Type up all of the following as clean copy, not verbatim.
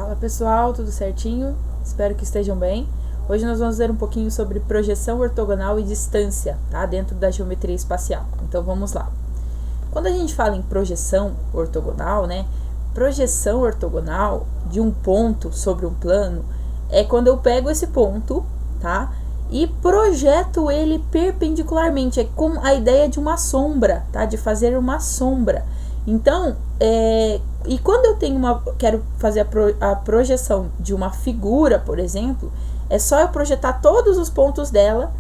Fala pessoal, tudo certinho? Espero que estejam bem. Hoje nós vamos ver um pouquinho sobre projeção ortogonal e distância, tá? Dentro da geometria espacial. Então vamos lá. Quando a gente fala em projeção ortogonal, né? Projeção ortogonal de um ponto sobre um plano é quando eu pego esse ponto, tá? E projeto ele perpendicularmente. É como a ideia de uma sombra, tá? De fazer uma sombra. Então, e quando eu tenho quero fazer a projeção de uma figura, por exemplo, é só eu projetar todos os pontos dela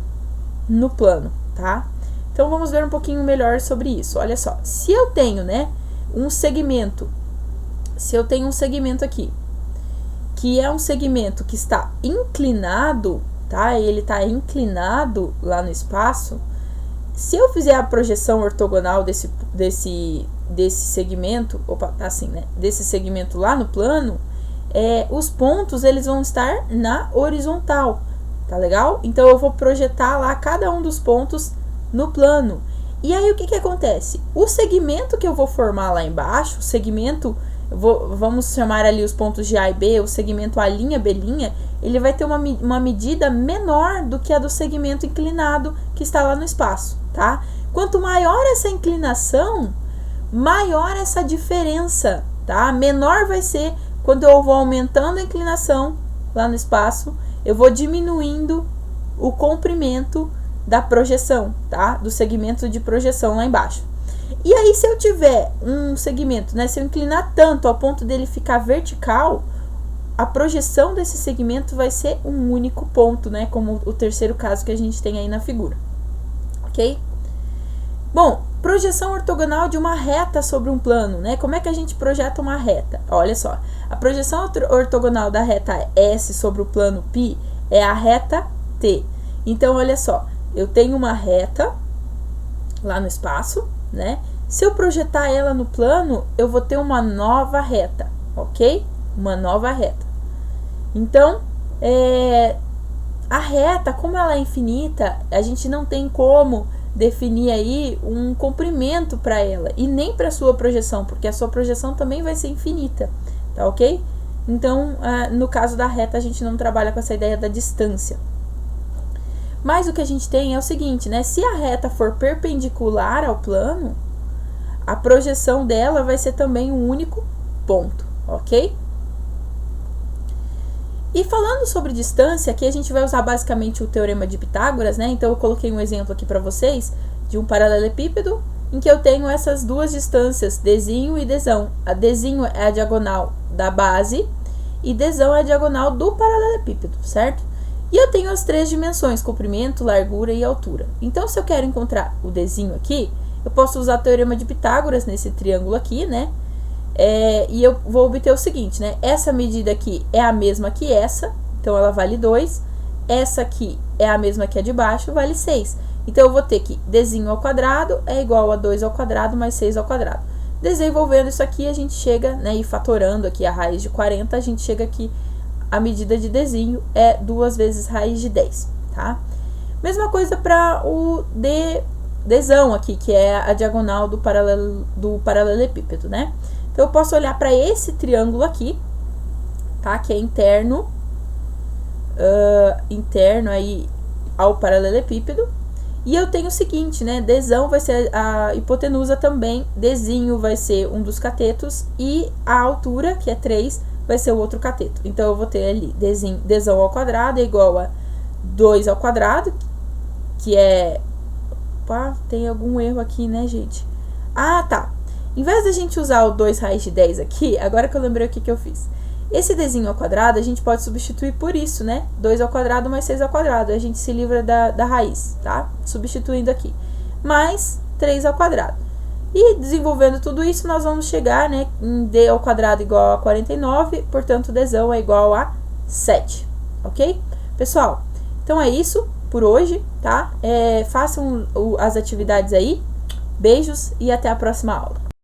no plano, tá? Então, vamos ver um pouquinho melhor sobre isso. Olha só, se eu tenho, né, um segmento aqui, que é um segmento que está inclinado, tá? Ele está inclinado lá no espaço. Se eu fizer a projeção ortogonal desse segmento, desse segmento lá no plano, os pontos eles vão estar na horizontal, tá legal? Então eu vou projetar lá cada um dos pontos no plano. E aí o que acontece? O segmento que eu vou formar lá embaixo, o segmento, vamos chamar ali os pontos de A e B, o segmento A', B', ele vai ter uma medida menor do que a do segmento inclinado que está lá no espaço, tá? Quanto maior essa inclinação, maior essa diferença, tá? Menor vai ser quando eu vou aumentando a inclinação lá no espaço, eu vou diminuindo o comprimento da projeção, tá? Do segmento de projeção lá embaixo. E aí, se eu tiver um segmento, né? Se eu inclinar tanto ao ponto dele ficar vertical, a projeção desse segmento vai ser um único ponto, né? Como o terceiro caso que a gente tem aí na figura. Ok? Bom, projeção ortogonal de uma reta sobre um plano, né? Como é que a gente projeta uma reta? Olha só, a projeção ortogonal da reta S sobre o plano π é a reta T. Então, olha só, eu tenho uma reta lá no espaço, né? Se eu projetar ela no plano, eu vou ter uma nova reta, ok? Uma nova reta. Então, a reta, como ela é infinita, a gente não tem como definir aí um comprimento para ela e nem para a sua projeção, porque a sua projeção também vai ser infinita, tá ok? Então, no caso da reta, a gente não trabalha com essa ideia da distância. Mas o que a gente tem é o seguinte, né? Se a reta for perpendicular ao plano, a projeção dela vai ser também um único ponto, ok? E falando sobre distância, aqui a gente vai usar basicamente o teorema de Pitágoras, né? Então eu coloquei um exemplo aqui para vocês de um paralelepípedo em que eu tenho essas duas distâncias, Dzinho e Dzão. A Dzinho é a diagonal da base e Dzão é a diagonal do paralelepípedo, certo? E eu tenho as três dimensões, comprimento, largura e altura. Então, se eu quero encontrar o Dzinho aqui, eu posso usar o teorema de Pitágoras nesse triângulo aqui, né? E eu vou obter o seguinte, né? Essa medida aqui é a mesma que essa, então ela vale 2. Essa aqui é a mesma que a de baixo, vale 6. Então, eu vou ter que Dzinho ao quadrado é igual a 2 ao quadrado mais 6 ao quadrado. Desenvolvendo isso aqui, a gente chega, né? E fatorando aqui a raiz de 40, a gente chega aqui. A medida de Dzinho é 2 vezes raiz de 10, tá? Mesma coisa para o Dzão aqui, que é a diagonal do paralelepípedo, né? Então, eu posso olhar para esse triângulo aqui, tá? Que é interno aí ao paralelepípedo. E eu tenho o seguinte, né? Dzão vai ser a hipotenusa também, Dzinho vai ser um dos catetos e a altura, que é 3, vai ser o outro cateto. Então, eu vou ter ali Dzão ao quadrado é igual a 2 ao quadrado, que é... Opa, tem algum erro aqui, né, gente? Ah, tá. Em vez da gente usar o 2 raiz de 10 aqui, agora que eu lembrei o que eu fiz. Esse Dzinho ao quadrado, a gente pode substituir por isso, né? 2 ao quadrado mais 6 ao quadrado. A gente se livra da raiz, tá? Substituindo aqui. Mais 3 ao quadrado. E desenvolvendo tudo isso, nós vamos chegar, né, em D ao quadrado igual a 49, portanto, Dzão é igual a 7, ok? Pessoal, então é isso por hoje, tá? Façam as atividades aí, beijos e até a próxima aula.